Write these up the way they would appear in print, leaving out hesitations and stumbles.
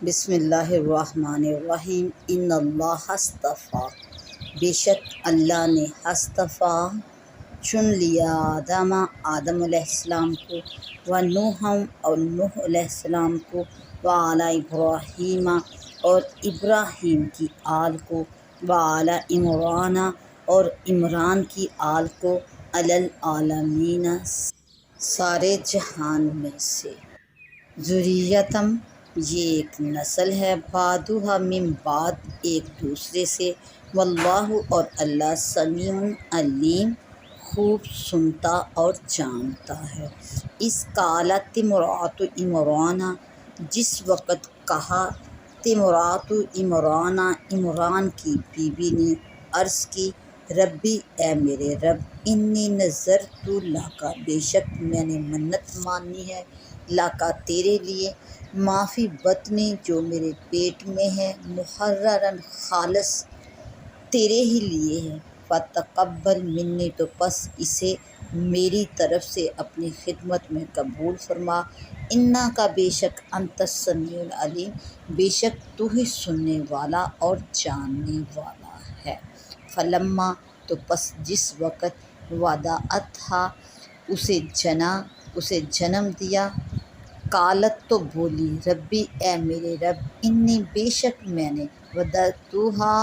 بسم اللہ الرحمن الرحیم۔ ان اللہ اصطفیٰ، بے شک اللہ نے اصطفیٰ چن لیا آدم علیہ السلام کو، و نوح اور نوح علیہ السلام کو، و آل ابراہیم اور ابراہیم کی آل کو، و آل عمران اور عمران کی آل کو، علی العالمین سارے جہان میں سے، ذریتم یہ ایک نسل ہے، بعدھا من بعد ایک دوسرے سے، واللہ اور اللہ سمیع علیم خوب سنتا اور جانتا ہے۔ اس قالت امرأۃ عمران، جس وقت کہا امرأۃ عمران، عمران کی بیوی نے عرض کی، ربی اے میرے رب، انی نذرت لک، بے شک میں نے منت مانی ہے، لکا تیرے لیے، ما فی بطنی جو میرے پیٹ میں ہے، محررا خالص تیرے ہی لیے ہے، فتقبل منی تو پس اسے میری طرف سے اپنی خدمت میں قبول فرما، انک بے شک انت السمیع العلیم، بے شک تو ہی سننے والا اور جاننے والا ہے۔ فلما تو پس جس وقت وضعتھا اسے جنم دیا، قالت تو بولی، ربی اے میرے رب، انی بے شک میں نے وضعتھا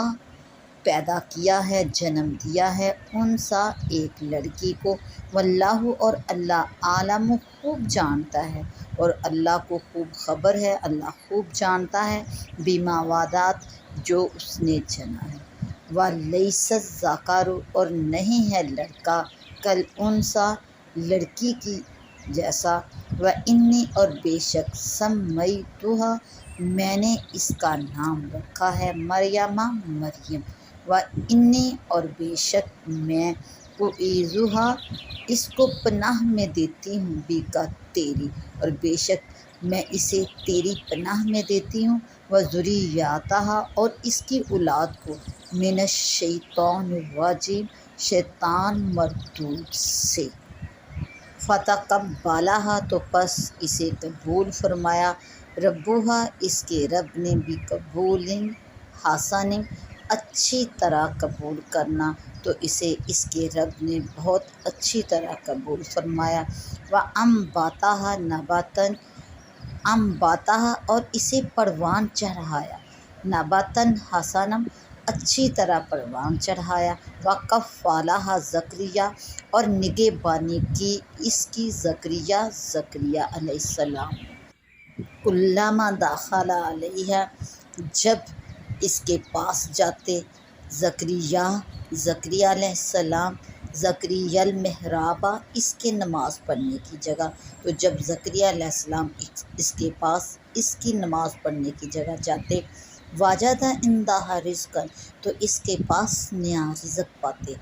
پیدا کیا ہے، جنم دیا ہے، انثیٰ ایک لڑکی کو، واللہ اور اللہ عالم خوب جانتا ہے، اور اللہ کو خوب خبر ہے، اللہ خوب جانتا ہے، بما وضعت جو اس نے جنا ہے، ولیس الذکر اور نہیں ہے لڑکا، کالانثیٰ لڑکی کی جیسا، وانی اور بے شک سمیتہا میں نے اس کا نام رکھا ہے مریم، مریم، وانی اور بے شک میں اعیذھا اس کو پناہ میں دیتی ہوں، بک تیری، اور بے شک میں اسے تیری پناہ میں دیتی ہوں، وذریتہا اور اس کی اولاد کو، من الشیطان الرجیم شیطان مردود سے، فتقبلہا تو پس اسے قبول فرمایا، ربھا اس کے رب نے، بقبول حسن اچھی طرح قبول کرنا، تو اسے اس کے رب نے بہت اچھی طرح قبول فرمایا، وانبتہا نباتا، انبتہا اور اسے پروان چڑھایا، نباتا حسنا اچھی طرح پروان چڑھایا، وکفلہا زکریا اور نگہبانی کی اس کی زکریا علیہ السلام نے، کلما دخل علیہا جب اس کے پاس جاتے، زکریا علیہ السلام، زکریا المحراب اس کے نماز پڑھنے کی جگہ، تو جب زکریا علیہ السلام اس کے پاس اس کی نماز پڑھنے کی جگہ جاتے، وجد عندہا رزقا تو اس کے پاس نیا رزق پاتے،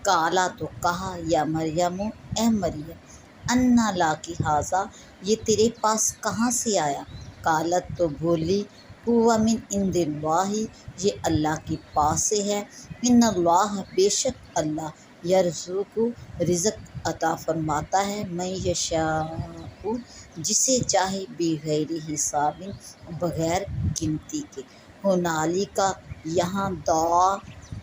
قالا تو کہا، یا مریم اے مریم، انا لکی ھذا یہ تیرے پاس کہاں سے آیا، قالت تو بولی، ھو من عند اللہ یہ اللہ کے پاس سے ہے، ان اللہ بے شک اللہ، یرزق رزق عطا فرماتا ہے، من یشاء جسے چاہے، بغیر حساب بغیر گنتی کے، ہنالک یہاں دعا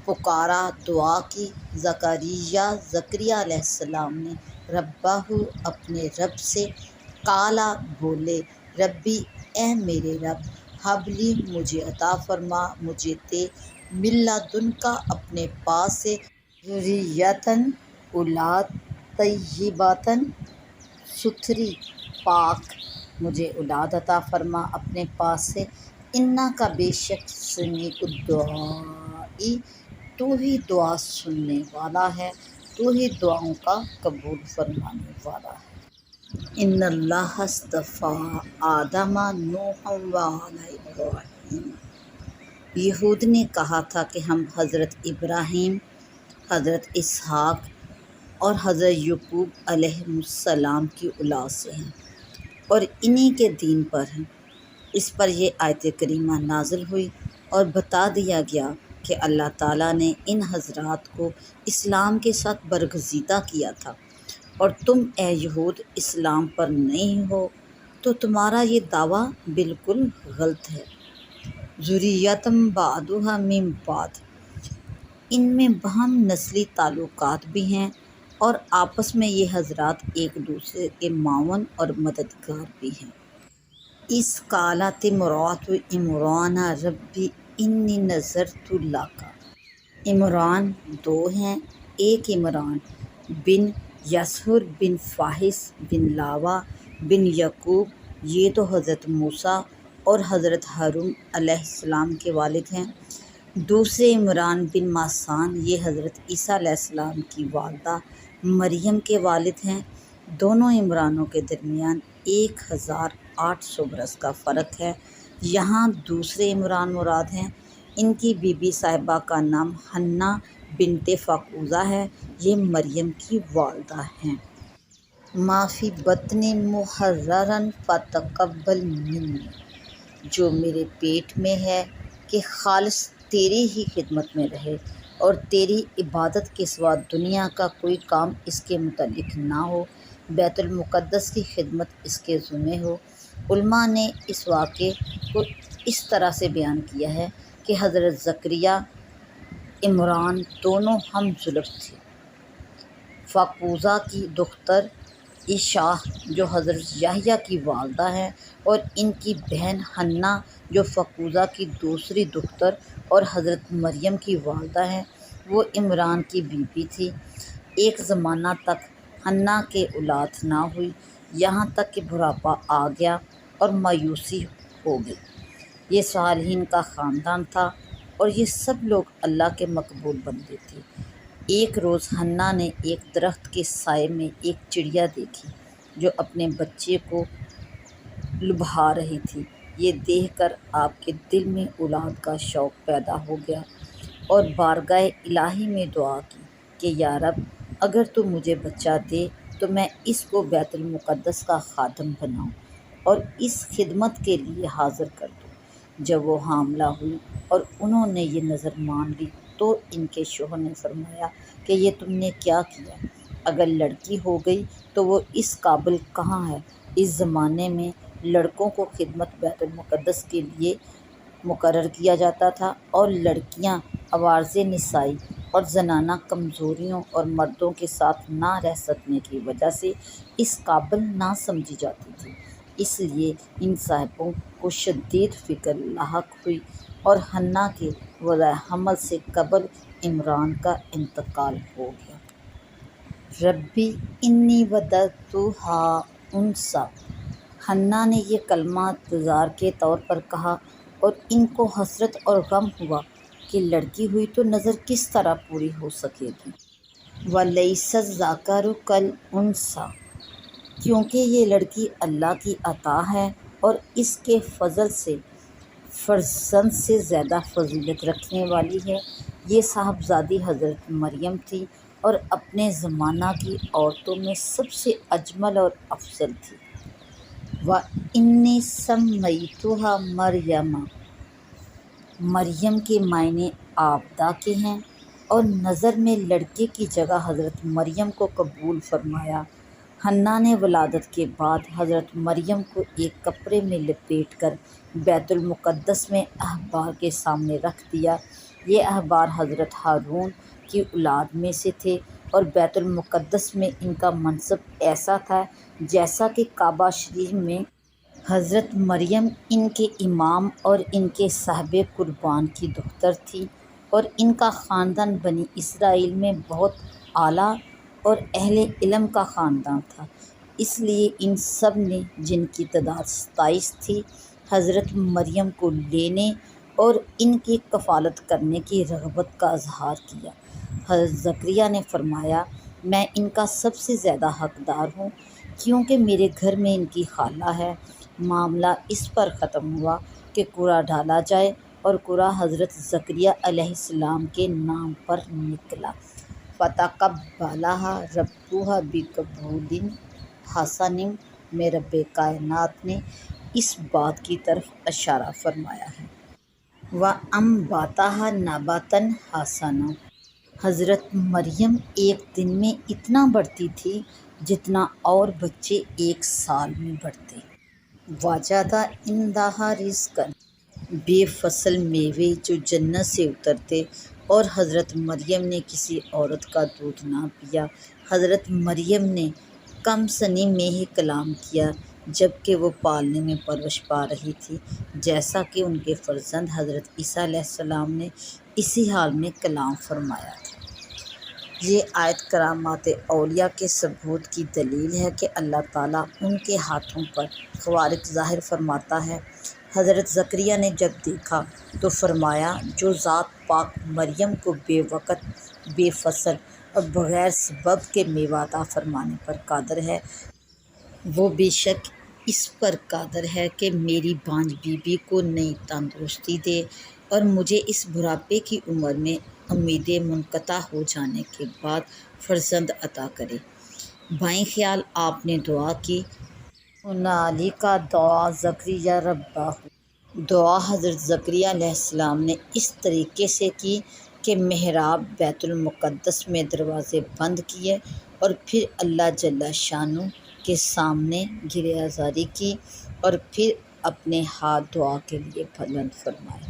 پکارا، دعا کی، زکریا علیہ السلام نے، ربہ اپنے رب سے، قالا بولے، ربی اے میرے رب، ہب لی مجھے عطا فرما، مجھے دے، من لدنک اپنے پاس سے، ذریۃ اولاد، طیبۃ ستھری پاک، مجھے اولاد عطا فرما اپنے پاس سے، انک بے شک سمیع الدعاء تو ہی دعا سننے والا ہے، تو ہی دعاؤں کا قبول فرمانے والا ہے۔ ان اللہ اصطفیٰ آدم نوحا و آل ابراہیم، یہود نے کہا تھا کہ ہم حضرت ابراہیم، حضرت اسحاق اور حضرت یعقوب علیہ السلام کی اولاد سے ہیں اور انہی کے دین پر ہیں۔ اس پر یہ آیت کریمہ نازل ہوئی اور بتا دیا گیا کہ اللہ تعالیٰ نے ان حضرات کو اسلام کے ساتھ برگزیدہ کیا تھا، اور تم اے یہود اسلام پر نہیں ہو، تو تمہارا یہ دعویٰ بالکل غلط ہے۔ ذریتم بعضھا من بعض، ان میں باہم نسلی تعلقات بھی ہیں اور آپس میں یہ حضرات ایک دوسرے کے معاون اور مددگار بھی ہیں۔ اس قالت امرأۃ عمران ربی انی نذرت لک، عمران دو ہیں، ایک عمران بن یسہر بن فاحش بن لاوا بن یعقوب، یہ تو حضرت موسیٰ اور حضرت ہارون علیہ السلام کے والد ہیں۔ دوسرے عمران بن ماسان، یہ حضرت عیسیٰ علیہ السلام کی والدہ مریم کے والد ہیں۔ دونوں عمرانوں کے درمیان 1800 برس کا فرق ہے۔ یہاں دوسرے عمران مراد ہیں۔ ان کی بی بی صاحبہ کا نام حنہ بنت فقوزہ ہے، یہ مریم کی والدہ ہیں۔ ما فی بطنی محررا فتقبل منی، جو میرے پیٹ میں ہے کہ خالص تیری ہی خدمت میں رہے اور تیری عبادت کے سوا دنیا کا کوئی کام اس کے متعلق نہ ہو، بیت المقدس کی خدمت اس کے ذمہ ہو۔ علماء نے اس واقعے کو اس طرح سے بیان کیا ہے کہ حضرت زکریا عمران دونوں ہم زلف تھے۔ فقوزہ کی دختر عیشاء جو حضرت یحییٰ کی والدہ ہیں، اور ان کی بہن حنہ جو فقوزہ کی دوسری دختر اور حضرت مریم کی والدہ ہیں، وہ عمران کی بیوی تھی۔ ایک زمانہ تک حنہ کے اولاد نہ ہوئی، یہاں تک کہ بڑھاپا آ گیا اور مایوسی ہو گئی۔ یہ صالحین کا خاندان تھا اور یہ سب لوگ اللہ کے مقبول بندے تھے۔ ایک روز حنہ نے ایک درخت کے سائے میں ایک چڑیا دیکھی جو اپنے بچے کو لبھا رہی تھی۔ یہ دیکھ کر آپ کے دل میں اولاد کا شوق پیدا ہو گیا اور بارگاہ الہی میں دعا کی کہ یا رب، اگر تو مجھے بچہ دے تو میں اس کو بیت المقدس کا خادم بناؤں اور اس خدمت کے لیے حاضر کر دوں۔ جب وہ حاملہ ہوئی اور انہوں نے یہ نظر مان لی تو ان کے شوہر نے فرمایا کہ یہ تم نے کیا کیا؟ اگر لڑکی ہو گئی تو وہ اس قابل کہاں ہے؟ اس زمانے میں لڑکوں کو خدمت بیت المقدس کے لیے مقرر کیا جاتا تھا اور لڑکیاں عوارض نسائی اور زنانہ کمزوریوں اور مردوں کے ساتھ نہ رہ سکنے کی وجہ سے اس قابل نہ سمجھی جاتی تھی۔ اس لیے ان صاحبوں کو شدید فکر لاحق ہوئی اور حنہ کے وضع حمل سے قبل عمران کا انتقال ہو گیا۔ ربی انی وضعتھا انثیٰ، حنہ نے یہ کلمہ اعتذار کے طور پر کہا اور ان کو حسرت اور غم ہوا کہ لڑکی ہوئی تو نظر کس طرح پوری ہو سکے گی۔ وَلَيْسَ الذَّكَرُ كَالْأُنثىٰ، کیونکہ یہ لڑکی اللہ کی عطا ہے اور اس کے فضل سے فرزند سے زیادہ فضیلت رکھنے والی ہے۔ یہ صاحبزادی حضرت مریم تھی اور اپنے زمانہ کی عورتوں میں سب سے اجمل اور افضل تھی۔ وَإِنِّي سَمَّيْتُهَا مَرْيَمَ، مریم کے معنی عابدہ کے ہیں اور نظر میں لڑکے کی جگہ حضرت مریم کو قبول فرمایا۔ حنہ نے ولادت کے بعد حضرت مریم کو ایک کپڑے میں لپیٹ کر بیت المقدس میں احبار کے سامنے رکھ دیا۔ یہ احبار حضرت ہارون کی اولاد میں سے تھے اور بیت المقدس میں ان کا منصب ایسا تھا جیسا کہ کعبہ شریف میں حضرت مریم ان کے امام اور ان کے صاحب قربان کی دختر تھی، اور ان کا خاندان بنی اسرائیل میں بہت اعلیٰ اور اہل علم کا خاندان تھا۔ اس لیے ان سب نے، جن کی تعداد 27 تھی، حضرت مریم کو لینے اور ان کی کفالت کرنے کی رغبت کا اظہار کیا۔ حضرت زکریا نے فرمایا، میں ان کا سب سے زیادہ حقدار ہوں کیونکہ میرے گھر میں ان کی خالہ ہے۔ معاملہ اس پر ختم ہوا کہ قرعہ ڈالا جائے اور قرعہ حضرت زکریا علیہ السلام کے نام پر نکلا۔ فَتَقَبَّلَهَا رَبُّهَا بِقَبُولٍ حَسَنٍ میں رب کائنات نے اس بات کی طرف اشارہ فرمایا ہے۔ وَأَنبَتَهَا نَبَاتًا حَسَنًا، حضرت مریم ایک دن میں اتنا بڑھتی تھی جتنا اور بچے ایک سال میں بڑھتے۔ وَجَدَ عِندَهَا رِزْقًا، بے فصل میوے جو جنت سے اترتے، اور حضرت مریم نے کسی عورت کا دودھ نہ پیا۔ حضرت مریم نے کم سنی میں ہی کلام کیا جب کہ وہ پالنے میں پرورش پا رہی تھی، جیسا کہ ان کے فرزند حضرت عیسیٰ علیہ السلام نے اسی حال میں کلام فرمایا تھا۔ یہ آیت کرامات اولیاء کے ثبوت کی دلیل ہے کہ اللہ تعالیٰ ان کے ہاتھوں پر خوارق ظاہر فرماتا ہے۔ حضرت زکریا نے جب دیکھا تو فرمایا، جو ذات پاک مریم کو بے وقت، بے فصل اور بغیر سبب کے میوہ عطا فرمانے پر قادر ہے، وہ بے شک اس پر قادر ہے کہ میری بانجھ بی بی کو نئی تندرستی دے اور مجھے اس بڑھاپے کی عمر میں امیدیں منقطع ہو جانے کے بعد فرزند عطا کرے۔ بائیں خیال آپ نے دعا کی، ہنالک دعا زکریا ربہ۔ دعا حضرت زکریا علیہ السلام نے اس طریقے سے کی کہ محراب بیت المقدس میں دروازے بند کیے اور پھر اللہ جل شانہ کے سامنے گریہ زاری کی اور پھر اپنے ہاتھ دعا کے لیے بلند فرمائے۔